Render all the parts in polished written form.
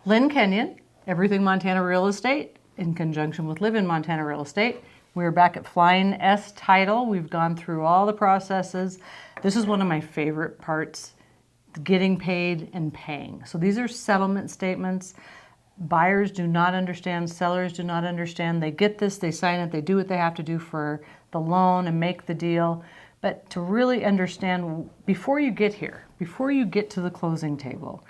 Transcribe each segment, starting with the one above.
Lynn Kenyon, Everything Montana Real Estate, in conjunction with Live in Montana Real Estate. We're back at Flying S title. We've gone through all the processes. This is one of my favorite parts, getting paid and paying. So these are settlement statements. Buyers do not understand, sellers do not understand. They get this, they sign it, they do what they have to do for the loan and make the deal. But to really understand, before you get here, before you get to the closing table,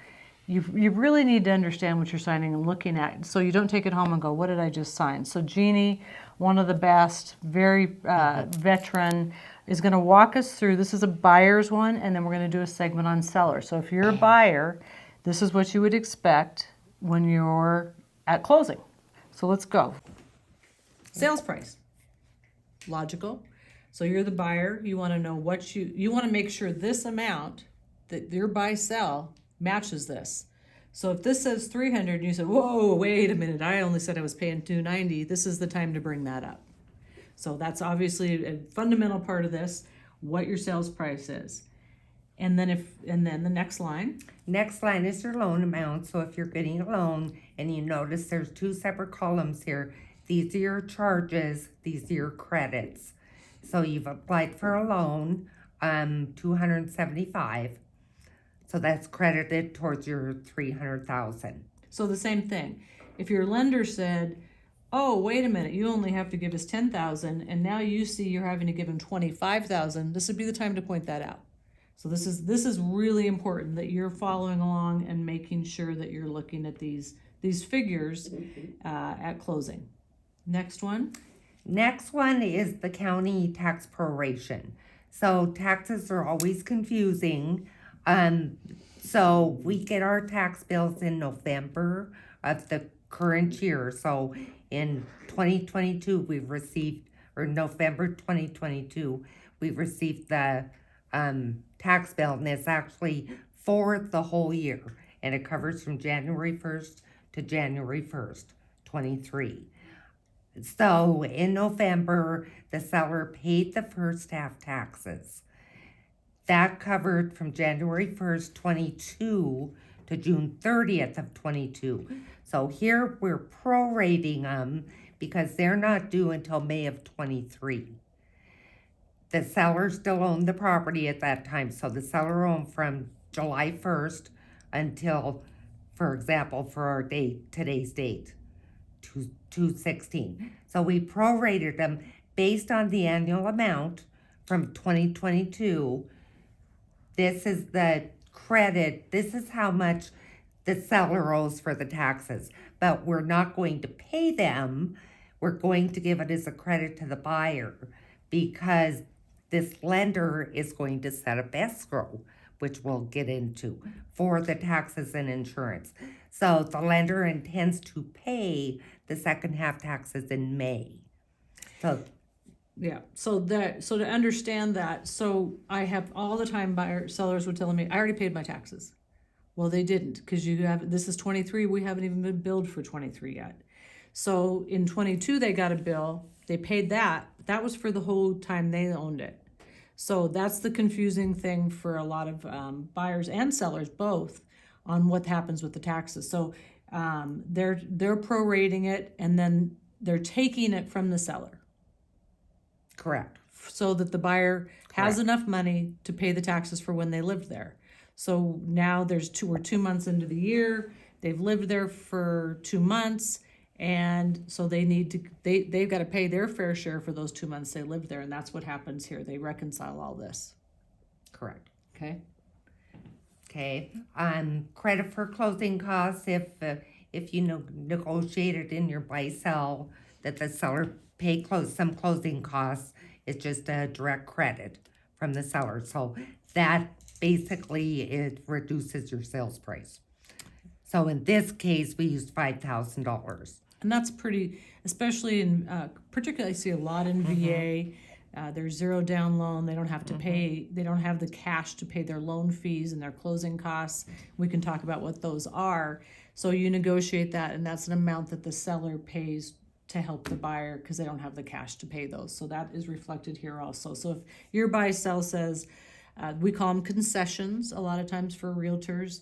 you really need to understand what you're signing and looking at, so you don't take it home and go, what did I just sign? So Jeanne, one of the best, very veteran, is going to walk us through. This is a buyer's one, and then we're going to do a segment on seller. So if you're a buyer, this is what you would expect when you're at closing. So let's go. Sales price. Logical. So you're the buyer. You want to know what you want to make sure this amount that your buy sell matches this. So if this says 300 and you said, whoa, wait a minute, I only said I was paying 290, this is the time to bring that up. So that's obviously a fundamental part of this, what your sales price is. And then the next line. Next line is your loan amount. So if you're getting a loan and you notice there's two separate columns here, these are your charges, these are your credits. So you've applied for a loan, $275. So that's credited towards your $300,000. So the same thing. If your lender said, oh, wait a minute, you only have to give us $10,000, and now you see you're having to give him $25,000, this would be the time to point that out. So this is really important that you're following along and making sure that you're looking at these figures at closing. Next one. Next one is the county tax proration. So taxes are always confusing. So we get our tax bills in November of the current year. So in 2022, we've received, or November 2022, we've received the tax bill, and it's actually for the whole year, and it covers from January 1st to January 1st, 23. So in November, the seller paid the first half taxes. That covered from January 1st, 22 to June 30th of 22. So here we're prorating them because they're not due until May of 23. The seller still owned the property at that time. So the seller owned from July 1st until, for example, for our date, today's date, 2/16. So we prorated them based on the annual amount from 2022. This is the credit. This is how much the seller owes for the taxes. But we're not going to pay them. We're going to give it as a credit to the buyer because this lender is going to set up escrow, which we'll get into, for the taxes and insurance. So the lender intends to pay the second half taxes in May. So Yeah, so to understand that, so I have all the time sellers were telling me, I already paid my taxes. Well, they didn't, because this is 23, we haven't even been billed for 23 yet. So in 22, they got a bill, they paid that, but that was for the whole time they owned it. So that's the confusing thing for a lot of buyers and sellers both on what happens with the taxes. So they're prorating it, and then they're taking it from the seller. correct. So that the buyer has Correct. enough money to pay the taxes for when they lived there. So now we're 2 months into the year, they've lived there for 2 months, and so they've got to pay their fair share for those 2 months they lived there, and that's what happens here. They reconcile all this. Correct. Okay. Okay. Credit for closing costs if you negotiated in your buy sell that the seller pay some closing costs, it's just a direct credit from the seller. So that basically it reduces your sales price. So in this case, we used $5,000. And that's pretty, especially in, particularly I see a lot in VA. There's zero down loan. They don't have to pay, they don't have the cash to pay their loan fees and their closing costs. We can talk about what those are. So you negotiate that, and that's an amount that the seller pays to help the buyer because they don't have the cash to pay those. So that is reflected here also. So if your buy sell says, we call them concessions a lot of times for realtors.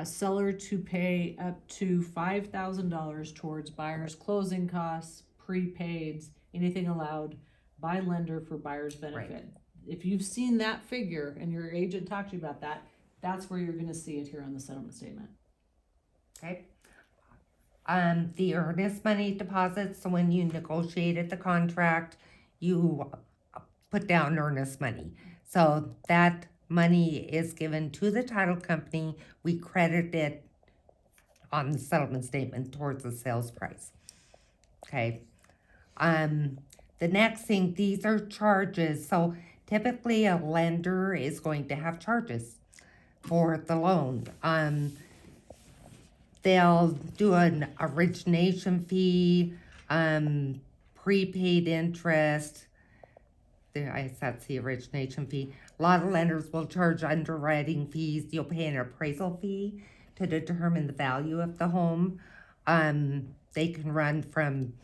Seller to pay up to $5,000 towards buyer's closing costs, prepaids, anything allowed by lender for buyer's benefit. If you've seen that figure and your agent talked to you about that, that's where you're gonna see it here on the settlement statement. Okay. The earnest money deposits, so when you negotiated the contract, you put down earnest money. So that money is given to the title company. We credit it on the settlement statement towards the sales price. Okay. The next thing, these are charges. So typically a lender is going to have charges for the loan. They'll do an origination fee, prepaid interest. That's the origination fee. A lot of lenders will charge underwriting fees. You'll pay an appraisal fee to determine the value of the home. They can run from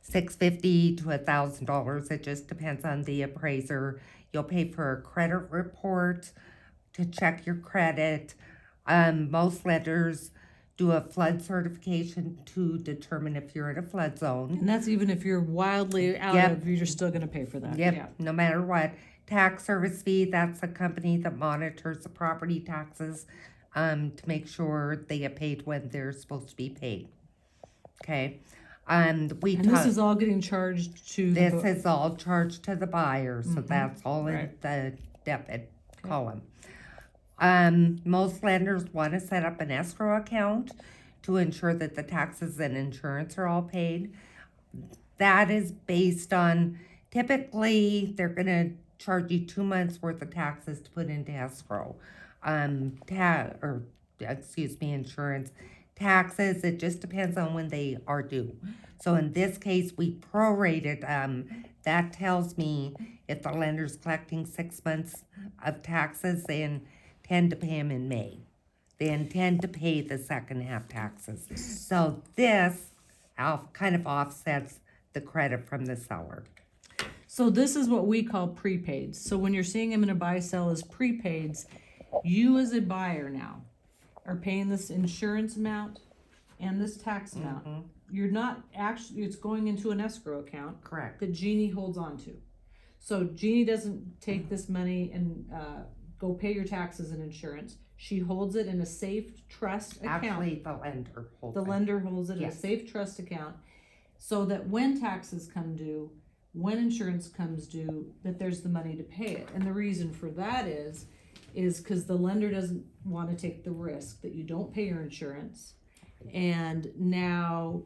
$650 to $1,000. It just depends on the appraiser. You'll pay for a credit report to check your credit. Most lenders do a flood certification to determine if you're in a flood zone. And that's even if you're wildly out Yep. of, you're still gonna pay for that. Yep, Yeah. no matter what. Tax service fee, that's a company that monitors the property taxes to make sure they get paid when they're supposed to be paid. Okay. And this is all getting charged to the This is all charged to the buyer, so that's all in Right. the debit column. Most lenders want to set up an escrow account to ensure that the taxes and insurance are all paid. That is based on, typically, they're gonna charge you 2 months worth of taxes to put into escrow. Insurance. Taxes, it just depends on when they are due. So in this case, we prorated, that tells me if the lender's collecting 6 months of taxes, they intend to pay them in May. They intend to pay the second half taxes. So this kind of offsets the credit from the seller. So this is what we call prepaids. So when you're seeing them in a buy sell as prepaids, you as a buyer now are paying this insurance amount and this tax amount. You're not actually, it's going into an escrow account. Correct. That Jeanne holds on to. So Jeanne doesn't take this money and go pay your taxes and insurance. She holds it in a safe trust account. Actually, the lender holds The it. lender holds it in a Yes. safe trust account so that when taxes come due, when insurance comes due, that there's the money to pay it. And the reason for that is because the lender doesn't want to take the risk that you don't pay your insurance and now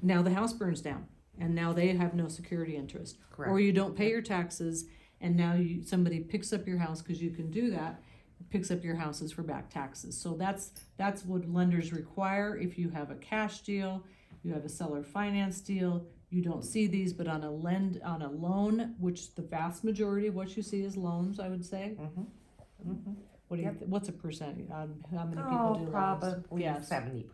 the house burns down and now they have no security interest. Correct. Or you don't pay your taxes and now somebody picks up your house because you can do that, picks up your houses for back taxes. So that's what lenders require. If you have a cash deal, you have a seller finance deal, you don't see these, but on a loan, which the vast majority of what you see is loans, I would say. What do you? What's a percent? How many people do loans? Probably Yes, 70%.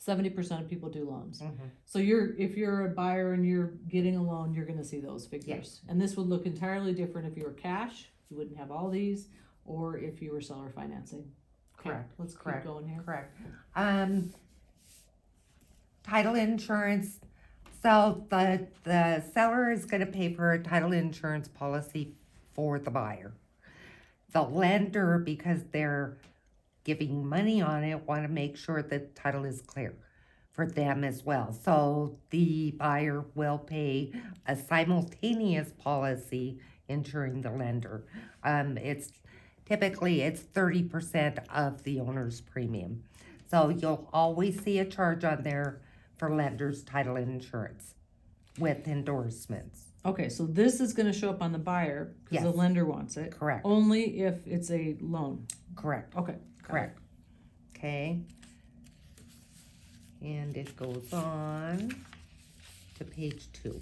70% of people do loans. So if you're a buyer and you're getting a loan, you're going to see those figures. Yes. And this would look entirely different if you were cash. You wouldn't have all these, or if you were seller financing. Okay, Correct. let's keep Correct. going here. Correct. Title insurance. So the seller is going to pay for a title insurance policy for the buyer. The lender, because they're giving money on it, want to make sure the title is clear for them as well. So the buyer will pay a simultaneous policy insuring the lender. It's 30% of the owner's premium. So you'll always see a charge on there for lender's title insurance with endorsements. Okay, so this is going to show up on the buyer because the Yes. lender wants it. Correct. Only if it's a loan. Correct. Okay. Correct. Okay. And it goes on to page 2.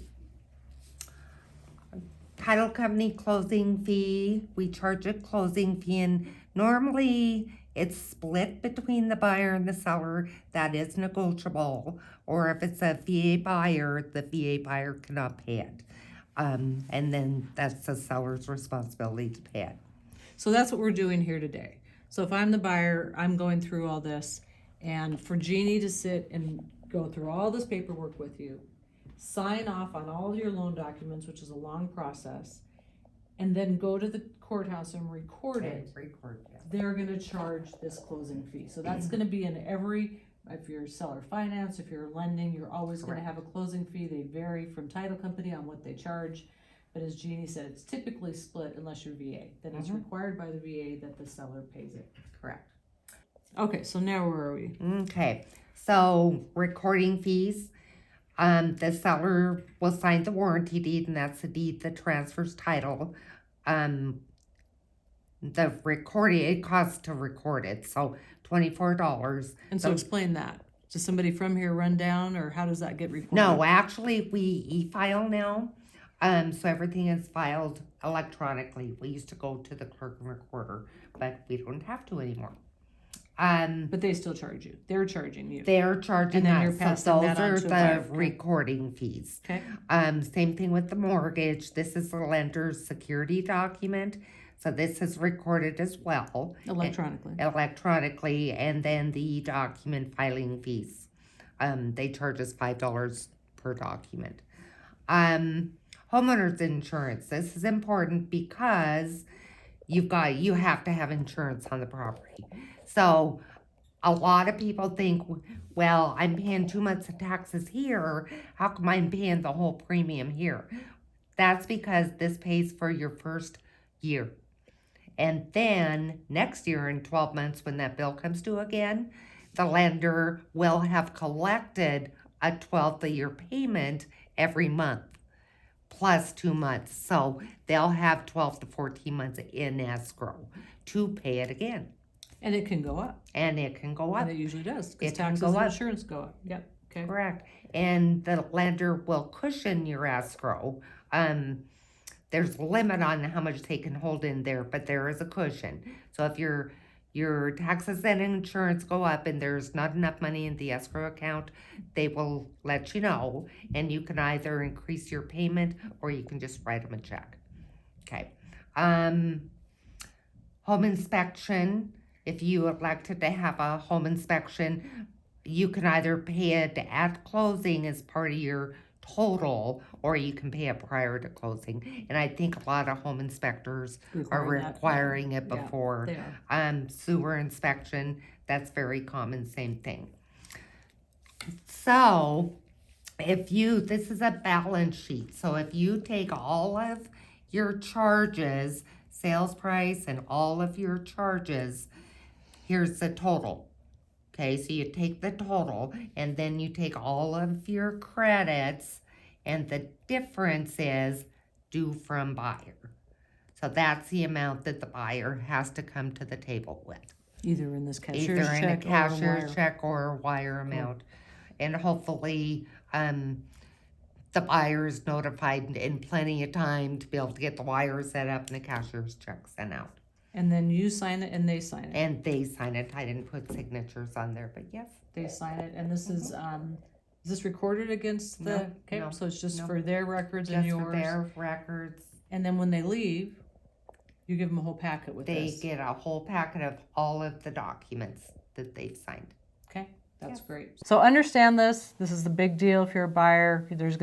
Title company closing fee. We charge a closing fee, and normally it's split between the buyer and the seller. That is negotiable. Or if it's a VA buyer, the VA buyer cannot pay it. And then that's the seller's responsibility to pay it. So that's what we're doing here today. So if I'm the buyer, I'm going through all this, and for Jeannie to sit and go through all this paperwork with you, sign off on all of your loan documents, which is a long process, and then go to the courthouse and record it, they're gonna charge this closing fee. So that's gonna be in every, if you're seller finance, if you're lending, you're always gonna have a closing fee. They vary from title company on what they charge. But as Jeannie said, it's typically split unless you're VA. Then it's required by the VA that the seller pays it. Correct. Okay, so now where are we? Okay, so recording fees. The seller will sign the warranty deed, and that's the deed that transfers title. The recording, it costs to record it, so $24. And so explain that. Does somebody from here run down, or how does that get recorded? No, actually, we e-file now. So everything is filed electronically. We used to go to the clerk and recorder, but we don't have to anymore. But they still charge you. They're charging you. They're charging And then you're us. passing So that those on are to a buyer. the recording fees. Okay. Same thing with the mortgage. This is the lender's security document. So this is recorded as well. Electronically. And then the document filing fees. They charge us $5 per document. Homeowners insurance. This is important because you have to have insurance on the property. So a lot of people think, well, I'm paying 2 months of taxes here. How come I'm paying the whole premium here? That's because this pays for your first year. And then next year in 12 months, when that bill comes due again, the lender will have collected a 12th of your payment every month, plus 2 months. So they'll have 12 to 14 months in escrow to pay it again. And it can go up. And it can go up. And it usually does, because It can taxes go and up. insurance go up. Yep, okay. Correct. And the lender will cushion your escrow. There's a limit on how much they can hold in there, but there is a cushion. So if your taxes and insurance go up and there's not enough money in the escrow account, they will let you know, and you can either increase your payment or you can just write them a check. Okay. Home inspection. If you elected to have a home inspection, you can either pay it at closing as part of your total, or you can pay it prior to closing. And I think a lot of home inspectors are requiring it before. They are. Sewer inspection, that's very common, same thing. So this is a balance sheet. So if you take all of your charges, sales price and all of your charges, here's the total. Okay, so you take the total and then you take all of your credits, and the difference is due from buyer. So that's the amount that the buyer has to come to the table with. Either in this cashier's Either in a check cashier's check or a wire amount. And hopefully the buyer is notified in plenty of time to be able to get the wire set up and the cashier's check sent out. And then you sign it and they sign it. And they sign it. I didn't put signatures on there, but yes. They sign it, and this is this recorded against the, okay, no, so it's just no. for their records Just and yours? for their records. And then when they leave, you give them a whole packet with They this? get a whole packet of all of the documents that they've signed. Okay, that's great. So understand this. This is the big deal if you're a buyer. There's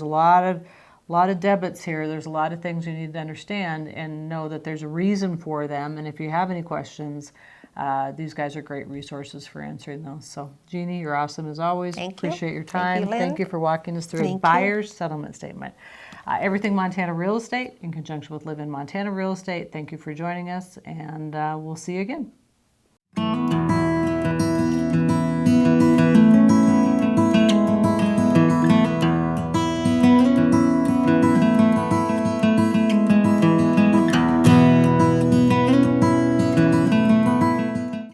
a lot of debits here. There's a lot of things you need to understand and know that there's a reason for them. And if you have any questions, these guys are great resources for answering those. So Jeannie, you're awesome as always. Thank you. Appreciate your Thank you, time. Lynn. Thank you for walking us through a Thank you. buyer's settlement statement. Everything Montana Real Estate in conjunction with Live in Montana Real Estate. Thank you for joining us, and we'll see you again.